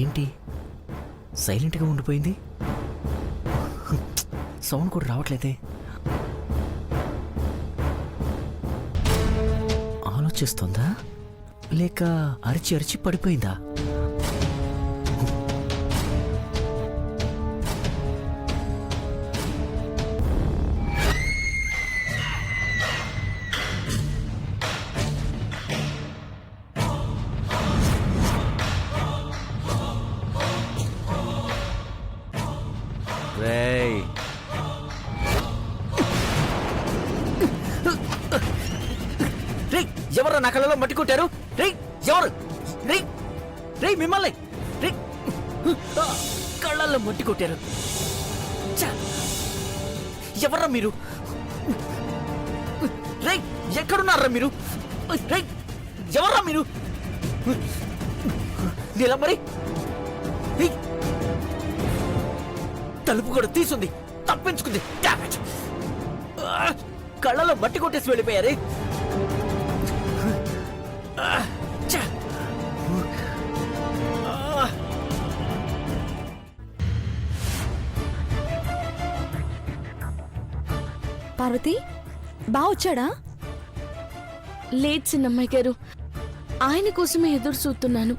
ఏంటి సైలెంట్గా ఉండిపోయింది? సౌండ్ కూడా రావట్లేదే. ఆలోచిస్తుందా లేక అరిచి అరిచి పడిపోయిందా? రేయ్, రేయ్, ఎవరు నా కళ్ళలో మట్టి కొట్టారు? రేయ్, ఎవరు? రేయ్, రేయ్, మిమ్మల్ని రేయ్, కళ్ళల్లో మట్టి కొట్టారు. ఎవర్రా మీరు? రేయ్, ఎక్కడున్నారా మీరు? రేయ్, ఎవర్రా మీరు? నీలమ్మరి తలుపు కూడా తీసుంది, తప్పించుకుంది. కళ్ళలో మట్టి కొట్టేసి వెళ్ళిపోయారే. పార్వతి బా వచ్చాడా? లేదు చిన్నమ్మాయి గారు, ఆయన కోసమే ఎదురు చూస్తున్నాను.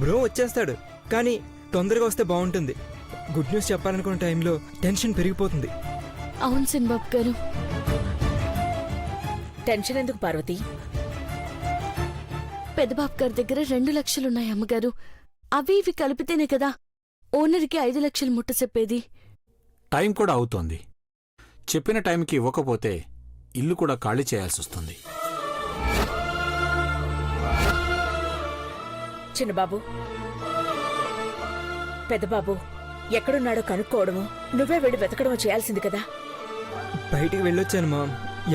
బ్రో వచ్చేస్తాడు, కానీ తొందరగా వస్తే బాగుంటుంది. గుడ్ న్యూస్ చెప్పాలనుకున్న టైంలో టెన్షన్ పెరిగిపోతుంది. అవును సిన్బాబు గారు. టెన్షన్ ఎందుకు పార్వతి? పెద్దబాబు గారి దగ్గర 2 లక్షలున్నాయి అమ్మగారు. అవి ఇవి కలిపితేనే కదా ఓనర్కి 5 లక్షలు ముట్ట చెప్పేది. టైం కూడా అవుతోంది. చెప్పిన టైంకి ఇవ్వకపోతే ఇల్లు కూడా ఖాళీ చేయాల్సొస్తుంది. చిన్నబాబు, పెద్దబాబు ఎక్కడున్నాడో కనుక్కోవడము, నువ్వే వెళ్ళి వెతకడమో చేయాల్సింది కదా. బయటికి వెళ్ళొచ్చాను మా,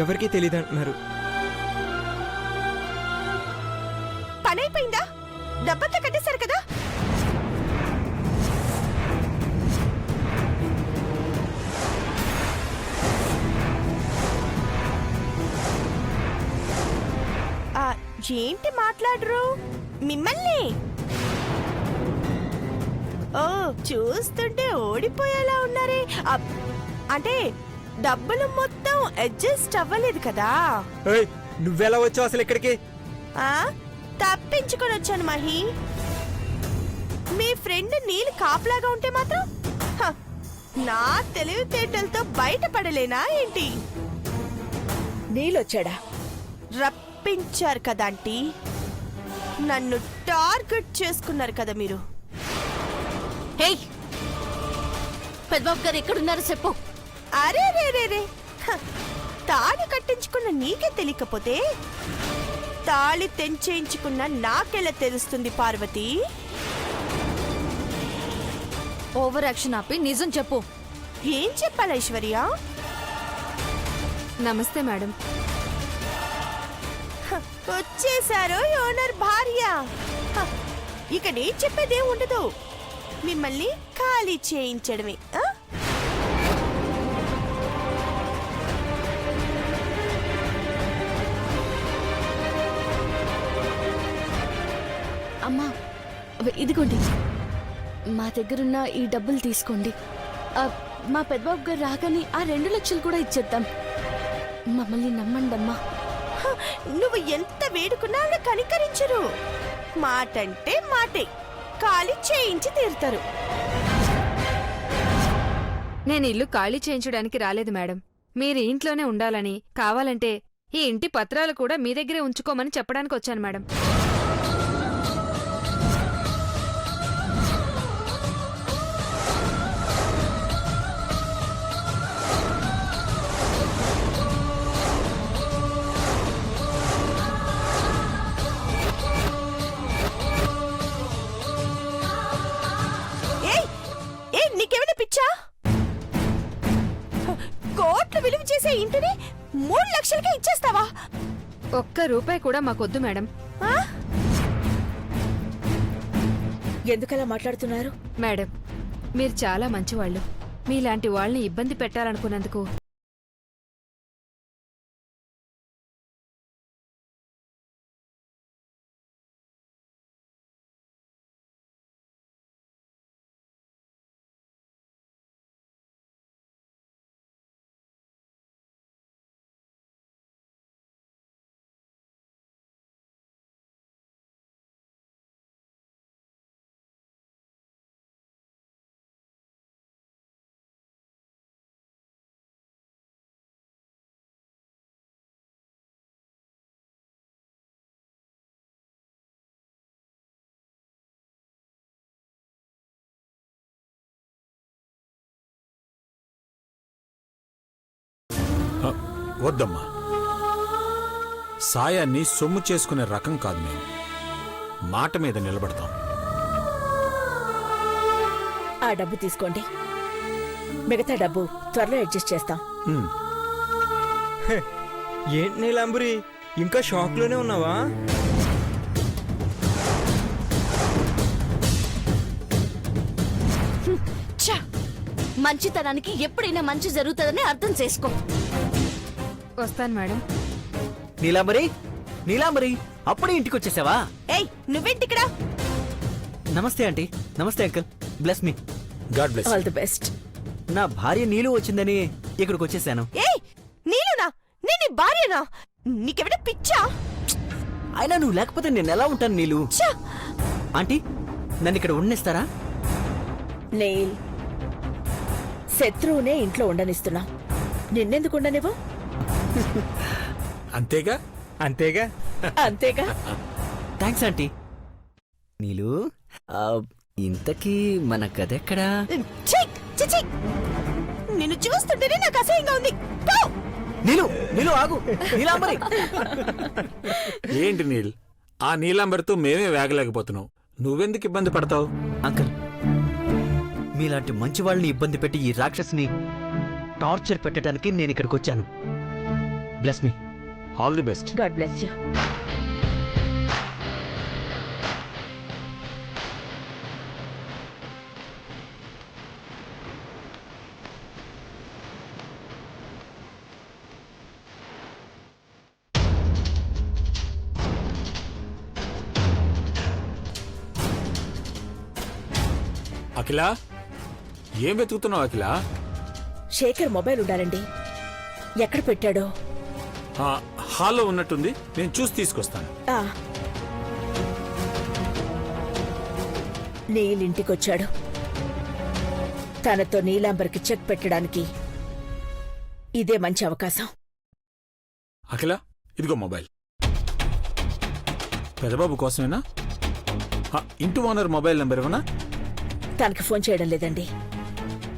ఎవరికీ తెలియదంటున్నారు. పనైపోయిందా? డబ్బంతా కట్టేశారు కదా. ఏంటి మాట్లాడరు? మిమ్మల్ని ఓ చూస్తుంటే ఓడిపోయేలా ఉన్నారే. అంటే డబ్బులు మొత్తం అడ్జస్ట్ అవ్వలేదు కదా. నువ్వెలా వచ్చావు అసలు ఇక్కడికి? తప్పించుకొని వచ్చాను మహి. మీ ఫ్రెండ్ నీళ్ళు కాపలాగా ఉంటే మాత్రం నా తెలివితేటలతో బయటపడలేనా ఏంటి? నీళ్ళొచ్చాడా? రప్పించారు కదా ఆంటీ. నన్ను టార్గెట్ చేసుకున్నారు కదా మీరు. పెద్దబాబు గారు ఎక్కడున్నారో చెప్పు. అరే రే రే రే, తాళి కట్టించుకున్న నీకే తెలియకపోతే తాళి తెంచేయించుకున్న నాకెలా తెలుస్తుంది పార్వతి? ఓవర్ యాక్షన్ ఆపి నిజం చెప్పు. ఏం చెప్పాలి ఐశ్వర్య? నమస్తే మేడం. వచ్చేసారో ఓనర్ భార్య. ఇక నేను చెప్పేదేం ఉండదు, మిమ్మల్ని ఖాళీ చేయించడమే. అమ్మా ఇదిగోండి, మా దగ్గరున్న ఈ డబ్బులు తీసుకోండి. మా పెద్దబాబు గారు రాగానే ఆ 2 లక్షలు కూడా ఇచ్చేద్దాం. మమ్మల్ని నమ్మండమ్మా. నువ్వు ఎంత వేడుకున్నా కనికరించరు. మాటంటే మాటే, ఖాళీ చేయించి తీరుతారు. నేను ఇల్లు ఖాళీ చేయించడానికి రాలేదు మేడం. మీరు ఇంట్లోనే ఉండాలని, కావాలంటే ఈ ఇంటి పత్రాలు కూడా మీ దగ్గరే ఉంచుకోమని చెప్పడానికి వచ్చాను మేడం. నీకేమైనా పిచ్చా? కోట్లు విలువ చేసే ఇంటిని 3 లక్షలకే ఇచ్చేస్తావా? ఒక్క రూపాయి కూడా మాకొద్దు మేడం. ఎందుకలా మాట్లాడుతున్నారు? మేడం, మీరు చాలా మంచివాళ్ళు. మీలాంటి వాళ్ళని ఇబ్బంది పెట్టాలనుకున్నందుకు వద్దమ్మా, సాయాన్ని సొమ్ము చేసుకునే రకం కాదు మేము. మాట మీద నిలబడతాం. ఆ డబ్బు తీసుకోండి, మిగతా డబ్బు త్వరలో అడ్జస్ట్ చేస్తాం. ఉమ్, ఏంటి నీలాంబరి, ఇంకా షాక్లోనే ఉన్నావా? ఛ! మంచితనానికి ఎప్పుడైనా మంచి జరుగుతుందని అర్థం చేసుకో. వస్తాను మేడం. నీలాంబరి, నీలాంబరి, అప్పుడే ఇంటికి వచ్చేసావా? ఏయ్, నువ్వేంటిక్కడ? నమస్తే ఆంటీ. నమస్తే uncle. Bless me. God bless. All the best. నా భార్య నీలు వచ్చిందని ఇక్కడికి వచ్చేసాను. ఏయ్, నీలునా? నేను నీ భార్యనా? నీకెవడ పిచ్చా? అయినా నువ్వు లేకపోతే నేను ఎలా ఉంటాను నీలు? ఆంటీ, నన్ను ఇక్కడ ఉండనిస్తారా? నీల్, శత్రువునే ఇంట్లో ఉండనిస్తున్నా, నిన్నెందుకు ఉండనివ్వు? అంతేగా. అంతేగా. అంతేగా. Thanks aunty. నీలు, ఇంతకీ మన గదెక్కడా? ఛీ, ఛీ, ఛీ. నిన్ను చూస్తుంటేనే నాకు అసహ్యంగా ఉంది. పో! నీలు, నీలు ఆగు. నీలాంబరి. ఏంటి నీల్, ఆ నీలాంబరితో మేమే వేగలేకపోతున్నావు. నువ్వెందుకు ఇబ్బంది పడతావు? అంకుల్, మీలాంటి మంచి వాళ్ళని ఇబ్బంది పెట్టి ఈ రాక్షసిని టార్చర్ పెట్టడానికి నేను ఇక్కడికి వచ్చాను. Bless me. All the best. God bless you. Akhila, ఏం వెతుకుతున్నావు అఖిల? శేఖర్ మొబైల్ ఉండాలండి, ఎక్కడ పెట్టాడో? ఆ, హాల్లో ఉన్నట్టుంది, నేను చూసి తీసుకొస్తాను. ఆ. నీల్ ఇంటికొచ్చాడు. తనతో నీలాంబర్కి చెక్ పెట్టడానికి ఇదే మంచి అవకాశం. అఖిల, ఇదిగో మొబైల్. పెదబాబు కోసమేనా? ఇంటి ఓనర్ మొబైల్ నెంబర్ ఇవ్వనా? తనకి ఫోన్ చేయడం లేదండి,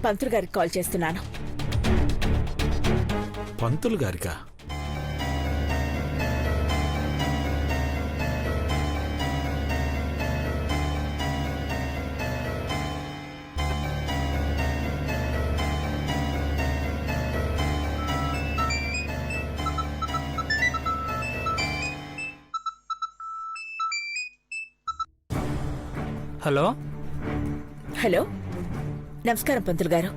పంతులు గారికి కాల్ చేస్తున్నాను. పంతులు గారికా? హలో. హలో, నమస్కారం పంతులు గారు.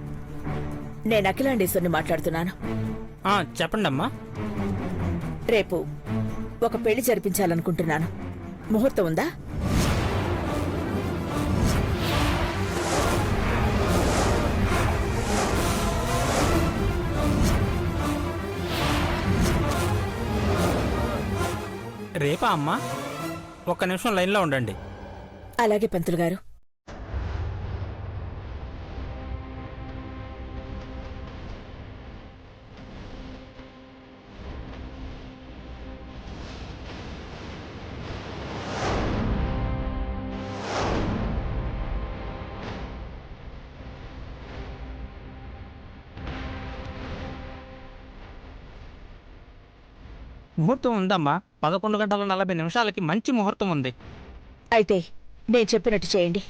నేను అఖిలాండేశ్వరిని మాట్లాడుతున్నాను. చెప్పండి అమ్మా. రేపు ఒక పెళ్లి జరిపించాలనుకుంటున్నాను. ముహూర్తం ఉందా? రేపా అమ్మా? ఒక్క నిమిషం లైన్లో ఉండండి. అలాగే పంతులు గారు. ముహూర్తం ఉందమ్మా. 11:40 మంచి ముహూర్తం ఉంది. అయితే నేను చెప్పినట్టు చేయండి.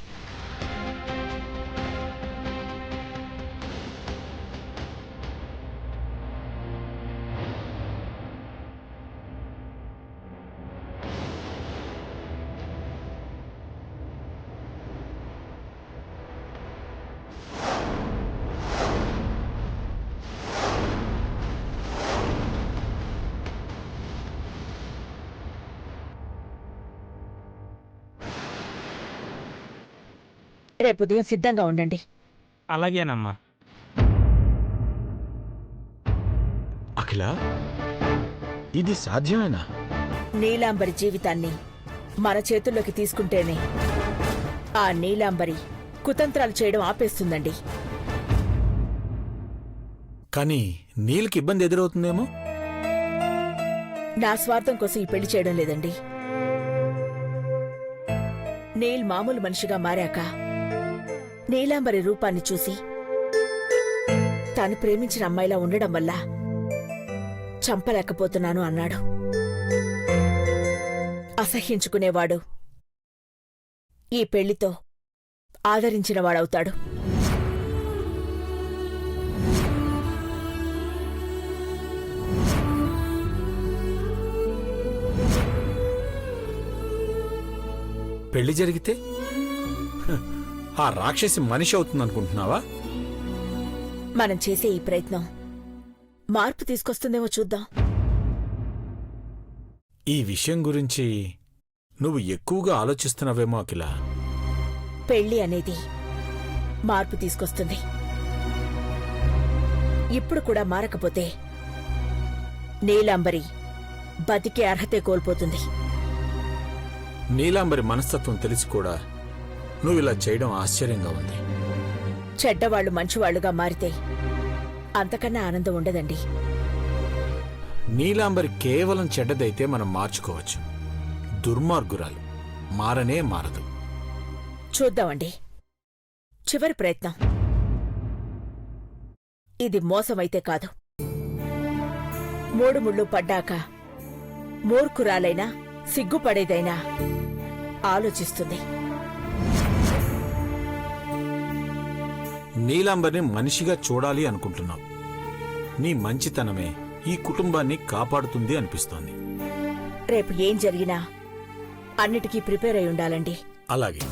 రేపు ఉదయం సిద్ధంగా ఉండండి. అలాగేనమ్మా. అఖిల, ఇది సాధ్యమేనా? నీలాంబరి జీవితాన్ని మన చేతుల్లోకి తీసుకుంటేనే ఆ నీలాంబరి కుతంత్రాలు చేయడం ఆపేస్తుందండి. కానీ నీళ్ళకి ఇబ్బంది ఎదురవుతుందేమో. నా స్వార్థం కోసం ఈ పెళ్లి చేయడం లేదండి. నీల్ మామూలు మనిషిగా మారాక నీలాంబరి రూపాన్ని చూసి తాను ప్రేమించిన అమ్మాయిలా ఉండడం వల్ల చంపలేకపోతున్నాను అన్నాడు. అసహ్యించుకునేవాడు ఈ పెళ్లితో ఆదరించినవాడవుతాడు. పెళ్లి జరిగితే హ, ఆ రాక్షసి మనిషి అవుతుందనుకుంటున్నావా? మనం చేసే ఈ ప్రయత్నం మార్పు తీసుకొస్తుందేమో చూద్దాం. ఈ విషయం గురించి నువ్వు ఎక్కువగా ఆలోచిస్తున్నావేమో అఖిల. పెళ్లి అనేది మార్పు తీసుకొస్తుంది. ఇప్పుడు కూడా మారకపోతే నీలాంబరి బతికే అర్హతే కోల్పోతుంది. నీలాంబరి మనస్తత్వం తెలిసి కూడా నువ్వు ఇలా చేయడం ఆశ్చర్యంగా ఉంది. చెడ్డవాళ్లు మంచివాళ్లుగా మారితే అంతకన్నా ఆనందం ఉండదండి. నీలాంబరి కేవలం చెడ్డదైతే మనం మార్చుకోవచ్చు. దుర్మార్గురాలు మారనే మారదు. చూద్దామండి. చివరి ప్రయత్నం. ఇది మోసమైతే కాదు. మూడు ముళ్ళు పడ్డాక మూర్ఖురాలైనా సిగ్గుపడేదైనా ఆలోచిస్తుంది. నీలాంబరిని మనిషిగా చూడాలి అనుకుంటున్నావు. నీ మంచితనమే ఈ కుటుంబాన్ని కాపాడుతుంది అనిపిస్తోంది. రేపు ఏం జరిగినా అన్నిటికీ ప్రిపేర్ అయి ఉండాలండి. అలాగే.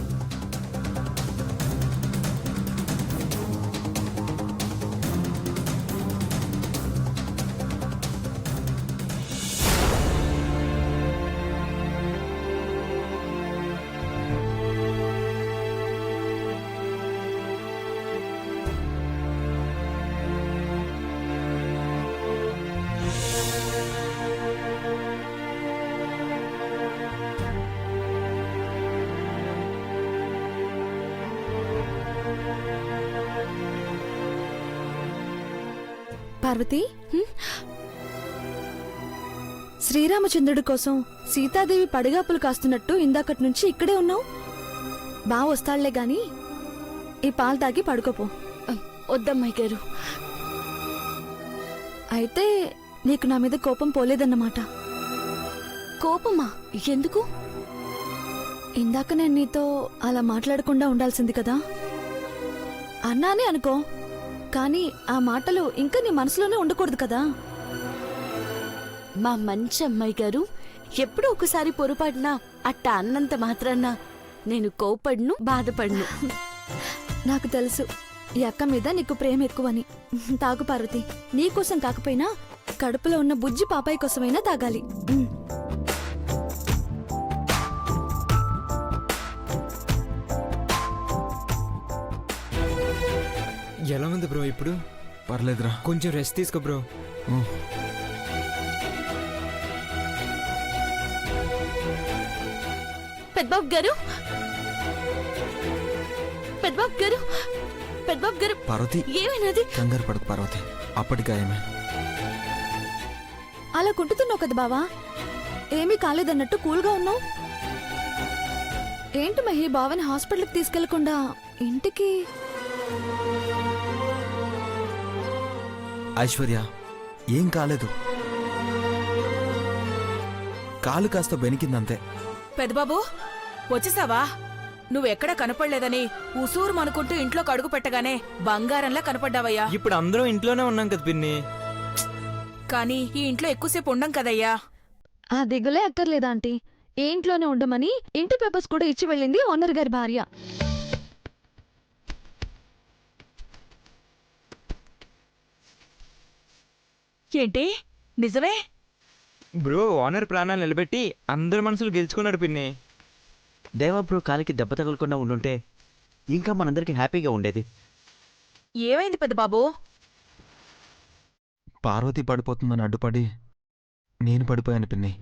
పార్వతి, శ్రీరామచంద్రుడి కోసం సీతాదేవి పడిగాపులు కాస్తున్నట్టు ఇందాకటి నుంచి ఇక్కడే ఉన్నావు. బాగా వస్తాళ్లే గాని ఈ పాలు తాగి పడుకోపో. వద్దమ్మాయి గారు. అయితే నీకు నా మీద కోపం పోలేదన్నమాట. కోపమా? ఎందుకు? ఇందాక నేను నీతో అలా మాట్లాడకుండా ఉండాల్సింది కదా. అన్నానే అనుకో, కానీ ఆ మాటలు ఇంకా నీ మనసులోనే ఉండకూడదు కదా. మా మంచి అమ్మాయి గారు ఎప్పుడూ ఒకసారి పొరపాటున అట్ట అన్నంత మాత్రాన్న నేను కోపడ్ను, బాధపడ్ను. నాకు తెలుసు ఈ అక్క మీద నీకు ప్రేమ ఎక్కువని. తాగు పార్వతి. నీకోసం కాకపోయినా కడుపులో ఉన్న బుజ్జి పాపాయి కోసమైనా తాగాలి. ఎలా ఉంది బ్రో ఇప్పుడు? పర్లేదురా. కొంచెం రెస్ట్ తీసుకో బ్రో. పెద్దబాబు గారు, పెద్దబాబు గారు, పెద్దబాబు గారు. పార్వతి, ఏమైనది? కంగారు పడకు పార్వతి, అప్పటి గాయమే. అలా కుంటుతున్నావు కదా బావా. ఏమీ కాలేదన్నట్టు కూల్గా ఉన్నావు. ఏంటి మహి బావని హాస్పిటల్కి తీసుకెళ్లకుండా ఇంటికి? ఐశ్వర్య, ఏం కాలేదు. కాలు కాస్త బెనికిందంతే. పెద్దబాబు, వచ్చేసావా? నువ్వెక్కడ కనపడలేదని ఉసూరు అనుకుంటూ ఇంట్లో కడుగు పెట్టగానే బంగారంలా కనపడ్డావయ్యా. ఇప్పుడు అందరం ఇంట్లోనే ఉన్నాం కదా పిన్ని. కానీ ఈ ఇంట్లో ఎక్కువసేపు ఉండం కదయ్యా. ఆ దిగులే అక్కర్లేదా ఆంటీ. ఏ ఇంట్లోనే ఉండమని ఇంటి పేపర్స్ కూడా ఇచ్చి వెళ్ళింది ఓనర్ గారి భార్య. ఏంటి, నిజమే? బ్రో ఓనర్ ప్రాణాలు నిలబెట్టి అందరి మనసులు గెలుచుకున్నాడు పిన్ని. దేవా బ్రో కాలికి దెబ్బ తగలకుండా ఉండుంటే ఇంకా మనందరికి హ్యాపీగా ఉండేది. ఏమైంది పెద్దబాబు? పార్వతి పడిపోతుందని అడ్డుపడి నేను పడిపోయాను పిన్ని.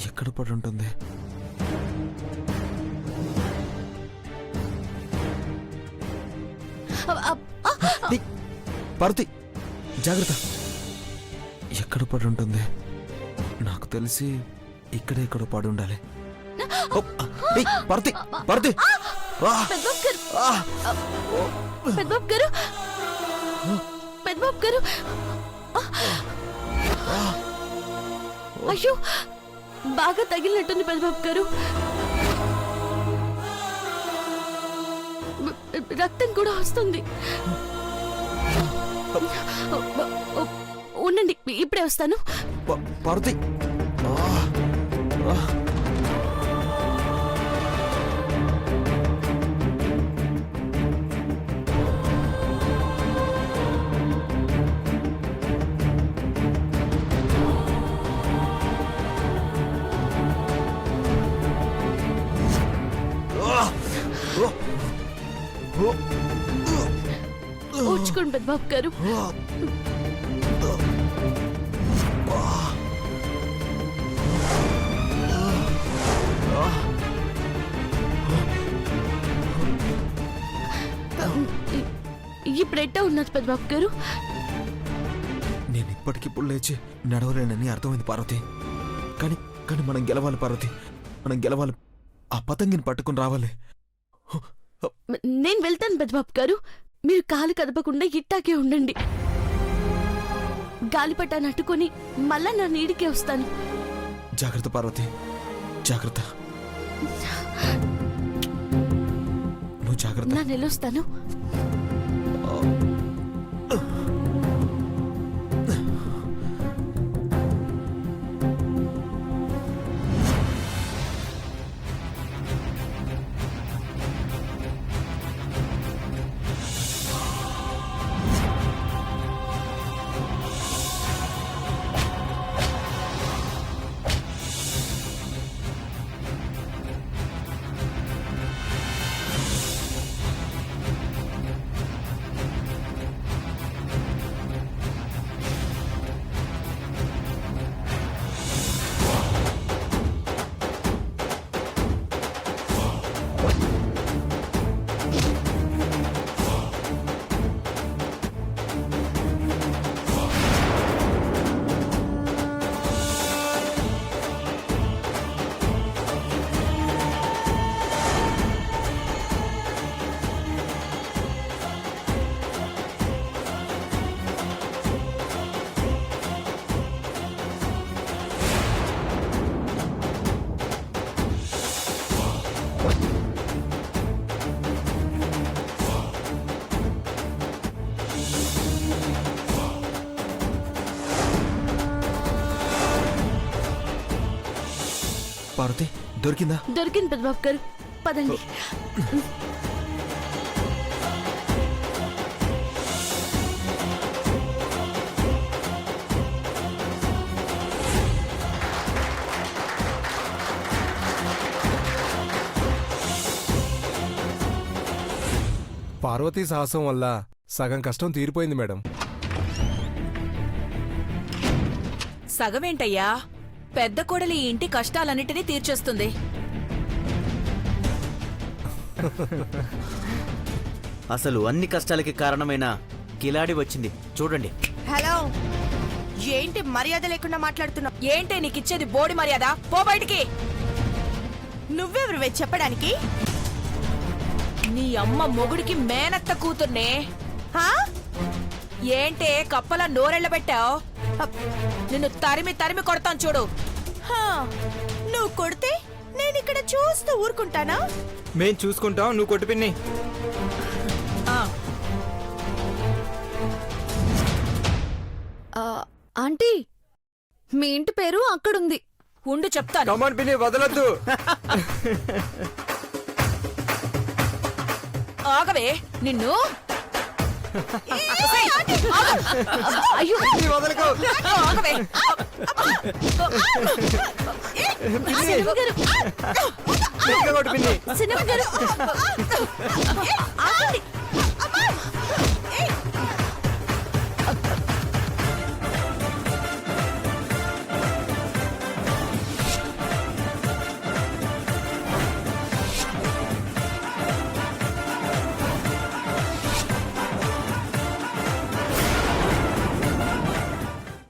ఎక్కడ పడి ఉంటుంది? పార్వతి, జాగ్రత్త. ఎక్కడ పడి ఉంటుంది? నాకు తెలిసి ఇక్కడే ఇక్కడ పడి ఉండాలి. పర్తి పర్తి పెద్దబాబు గారు పెద్దబాబు గారు పెద్దబాబు గారు అయ్యో బాగా తగిలినట్టుంది పెద్దబాబు గారు. రక్తం కూడా వస్తుంది. ఉండండి ఇప్పుడే వస్తాను. పర్తి ఊడ్చుకోండి పెద్దబాబు గారు. ఇప్పుడు ఎట్టా ఉన్నారు పెద్దబాబు గారు? నేను ఇప్పటికిప్పుడు లేచి నడవలేనని అర్థమైంది పార్వతి. కానీ కానీ మనం గెలవాలి పార్వతి, మనం గెలవాలి. ఆ పతంగిని పట్టుకుని రావాలి. నేను వెళ్తాను పెద్దబాబు గారు. మీరు కాలు కదపకుండా ఇట్టాకే ఉండండి. గాలిపటాన్ని అట్టుకొని మళ్ళా నా నీడికే వస్తాను. జాగ్రత్త పార్వతి, జాగ్రత్త. నువ్వు జాగ్రత్త. నా నెలొస్తాను. పార్వతి దొరికిందా? దొరికింది పెద్దబాబు గారు. పదండి. పార్వతీ సాహసం వల్ల సగం కష్టం తీరిపోయింది మేడం. సగమేంటయ్యా, పెద్ద కోడలి ఈ ఇంటి కష్టాలన్నిటినీ తీర్చేస్తుంది. అసలు అన్ని కష్టాలకి కారణమైన కిలాడి వచ్చింది చూడండి. హలో, ఏంటి మర్యాద లేకుండా మాట్లాడుతున్నావు? ఏంటి నీకిచ్చేది బోడి మర్యాద? పో బయటికి. నువ్వెవరివే చెప్పడానికి? నీ అమ్మ మొగుడికి మేనత్త కూతుర్నే. ఏంటే కప్పలా నోరెళ్ళబెట్టావు? నిన్ను తరిమి తరిమి కొడతాను చూడు. నువ్వు కొడితే నేనిక్కడ చూస్తూ ఊరుకుంటానా? మేం చూసుకుంటాం, నువ్వు కొట్టు పిన్ని. ఆంటీ, మీ ఇంటి పేరు అక్కడుంది. ఉండు చెప్తాను. కమాన్ పిన్ని, వదలొద్దు. ఆగవే నిన్ను. అయ్యో పిన్ని, వదలకు. ఆగవే. సినిమా గారు, గట్టిగా కొట్టు పిన్ని. సినిమా గారు. ఆగండి.